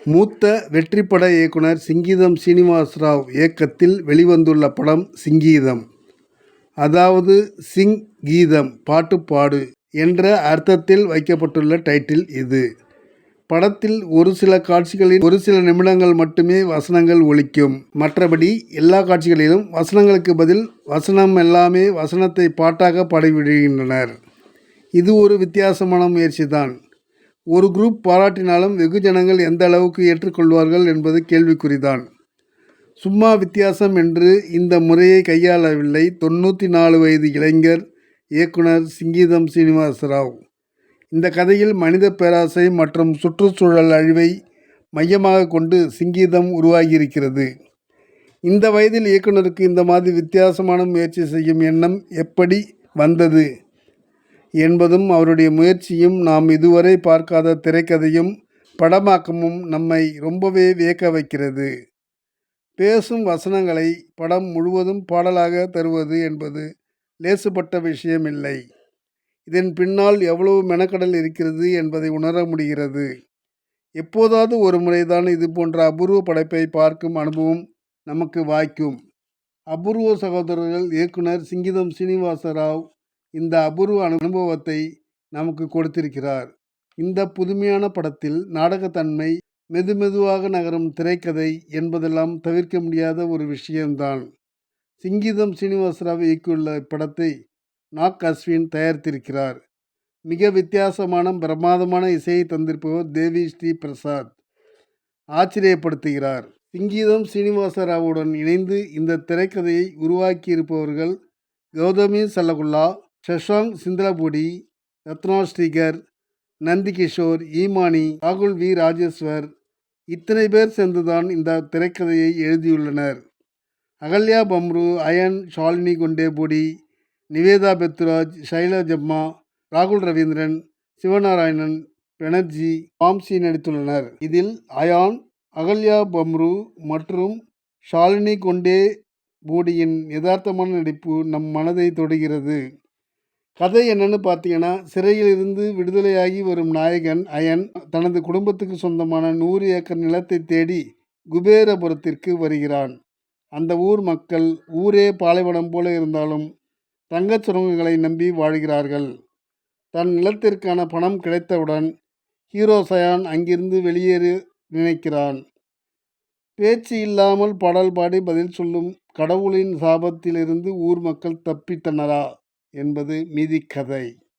மூத்த வெற்றிப்பட இயக்குனர் சிங்கீதம் சீனிவாசராவ் இயக்கத்தில் வெளிவந்துள்ள படம் சிங்கீதம். அதாவது சிங் கீதம் பாட்டு பாடு என்ற அர்த்தத்தில் வைக்கப்பட்டுள்ள டைட்டில் இது. படத்தில் ஒரு சில காட்சிகளில் ஒரு சில நிமிடங்கள் மட்டுமே வசனங்கள் ஒலிக்கும். மற்றபடி எல்லா காட்சிகளிலும் வசனங்களுக்கு பதில் வசனம் எல்லாமே வசனத்தை பாட்டாக பாடிவிடுகின்றனர். இது ஒரு வித்தியாசமான முயற்சிதான். ஒரு குரூப் பாராட்டினாலும் வெகுஜனங்கள் எந்த அளவுக்கு ஏற்றுக்கொள்வார்கள் என்பது கேள்விக்குறிதான். சும்மா வித்தியாசம் என்று இந்த முறையை கையாளவில்லை 94 வயது இளைஞர் இயக்குனர் சிங்கீதம் சீனிவாசராவ். இந்த கதையில் மனித பேராசை மற்றும் சுற்றுச்சூழல் அழிவை மையமாக கொண்டு சிங்கீதம் உருவாகியிருக்கிறது. இந்த வயதில் இயக்குனருக்கு இந்த மாதிரி வித்தியாசமான முயற்சி செய்யும் எண்ணம் எப்படி வந்தது என்பதும் அவருடைய முயற்சியும் நாம் இதுவரை பார்க்காத திரைக்கதையும் படமாக்கமும் நம்மை ரொம்பவே வியக்க வைக்கிறது. பேசும் வசனங்களை படம் முழுவதும் பாடலாக தருவது என்பது லேசுப்பட்ட விஷயமில்லை. இதன் பின்னால் எவ்வளவு மெனக்கடல் இருக்கிறது என்பதை உணர முடிகிறது. எப்போதாவது ஒரு முறைதான் இது போன்ற அபூர்வ படைப்பை பார்க்கும் அனுபவம் நமக்கு வாய்க்கும். அபூர்வ சகோதரர்கள் இயக்குனர் சிங்கீதம் சீனிவாசராவ் இந்த அபூர்வ அனுபவத்தை நமக்கு கொடுத்திருக்கிறார். இந்த புதுமையான படத்தில் நாடகத்தன்மை, மெதுமெதுவாக நகரும் திரைக்கதை என்பதெல்லாம் தவிர்க்க முடியாத ஒரு விஷயம்தான். சிங்கீதம் சீனிவாசராவ் இயக்கியுள்ள இப்படத்தை நாக் அஸ்வின் தயாரித்திருக்கிறார். மிக வித்தியாசமான பிரமாதமான இசையை தந்திருப்பவர் தேவி ஸ்ரீ பிரசாத் ஆச்சரியப்படுத்துகிறார். சிங்கீதம் சீனிவாசராவுடன் இணைந்து இந்த திரைக்கதையை உருவாக்கியிருப்பவர்கள் கௌதமி சல்லகுல்லா, சஷாங்க் சிந்தலபூடி, ரத்னா ஸ்ரீகர், நந்தி கிஷோர், ஈமானி, ராகுல் வி ராஜேஸ்வர் இத்தனை பேர் சேர்ந்துதான் இந்த திரைக்கதையை எழுதியுள்ளனர். அகல்யா பம்ரு, அயன், ஷாலினி கொண்டேபூடி, நிவேதா பெத்துராஜ், ஷைலஜம்மா, ராகுல் ரவீந்திரன், சிவநாராயணன் பெனர்ஜி, வாம்சி நடித்துள்ளனர். இதில் அயான், அகல்யா பம்ரு மற்றும் ஷாலினி கொண்டே பூடியின் யதார்த்தமான நடிப்பு நம் மனதை தொடுகிறது. கதை என்னன்னு பார்த்தீங்கன்னா, சிறையில் இருந்து விடுதலையாகி வரும் நாயகன் அயன் தனது குடும்பத்துக்கு சொந்தமான 100 ஏக்கர் நிலத்தை தேடி குபேரபுரத்திற்கு வருகிறான். அந்த ஊர் மக்கள் ஊரே பாலைவனம் போல இருந்தாலும் தங்கச் சுரங்கங்களை நம்பி வாழ்கிறார்கள். தன் நிலத்திற்கான பணம் கிடைத்தவுடன் ஹீரோ சயான் அங்கிருந்து வெளியேற நினைக்கிறான். பேச்சு இல்லாமல் பாடல் பாடி பதில் சொல்லும் கடவுளின் சாபத்திலிருந்து ஊர் மக்கள் தப்பித்தனரா என்பது மீதி கதை.